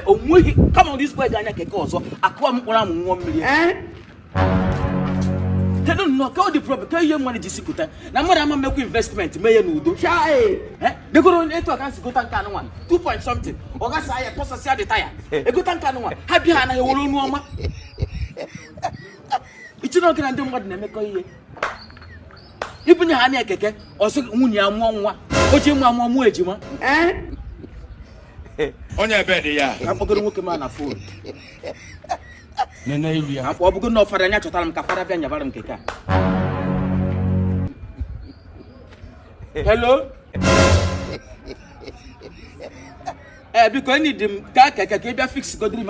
come on, this boy Ganya Kekoso, Aquam million. They don't know how the problem. Can you manage this? Now, I'm make investment. May you do? They go on to account to go to Canada 2 point something. Or that's I post a sad tire. A good Canada. Happy Hannah, you will know. It's not going to do what they make you. Even your honey cake or so Munya Mwa, what you want more, Jima? On your bed, yeah. I'm going to work a man a fool. I'm going to for a natural time. Hello? Because I need them fix go dream.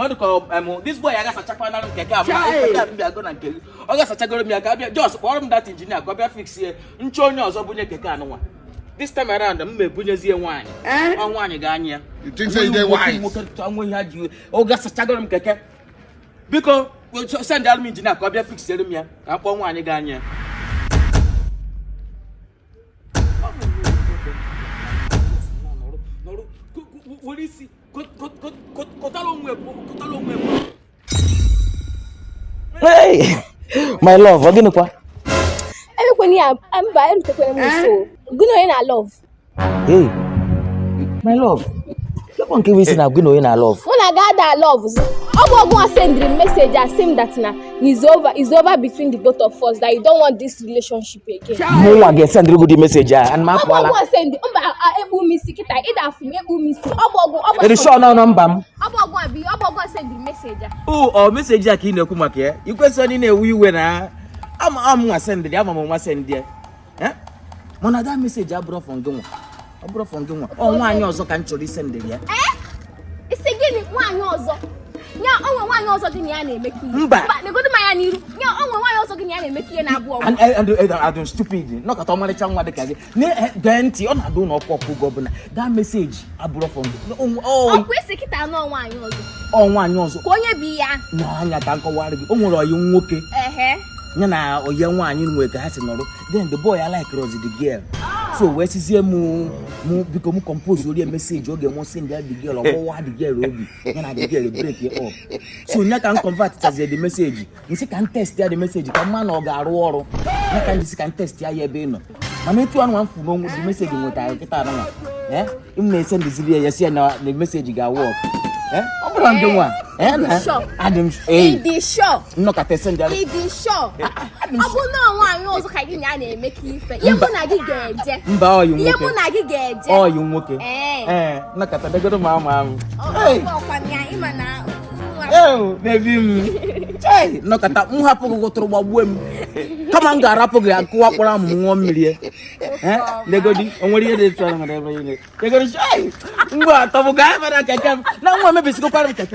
This boy I got a chapana going to kill. I got a chagor just warm that engineer go fix here. Inchonya or Bunya Kekano. This time around, I'm a Bunya wine. On one Ganya. You think so? They wise. We had you. Oh, got a chagor keke. Because we'll send the engineer go fix here. I'm one Ganya. What is it? Hey, my love, what do you know? I'm buying to so. Good in our love. Hey, my love. You can't give me say good in our love. When I got that love, I'm going to send the message and say that now it's over between the both of us. That you don't want this relationship again. No one can send good message and my I'm going to send the show now number. I'm going to send the message. Oh, message ya kine kumake. You question in a we na. I'm send the am send there. Eh? When that message I brought from Gonwa. I brought from Gonwa. Oh, one year also can actually send there. Eh? It's again 1 year also. Yeah, only 1 year also can you make you. But they go to my new. Yeah, only 1 year also can you make you na bo. And I don't stupid. No ka to male changwa de kaje. Ne denti on do no pop governor. That message I brought from. Oh, we say kita no 1 year also. Oh, 1 year also. Konye biya. No, anya kan ko wari. O nwere oyi nwoke. Na oye nwanyi nwe ka ha si noro. Then the boy I like Rosie the girl. So we see mu become compose ori message oge mo send the girl or what the girl obi. Na the girl break it up. So nya kan convert it as the message. You see can test the message ka man o ga aru oru. Na kan this can test ya ye be no. Na me tu anu anfu no the message nweta kita na. Im me send this here yes na the message ga work. I'm doing one. Adam, it is sure. No, I send that. It is sure. I will not want you also can make you fair. You will not get it. Oh, you okay? No, I go to mama. Oh, baby. Hey, no, I can't go through my womb. Come on, Garapo, go up 1 million. They go, only they go to say, what? I'm going to get them. Now, maybe it's go part of the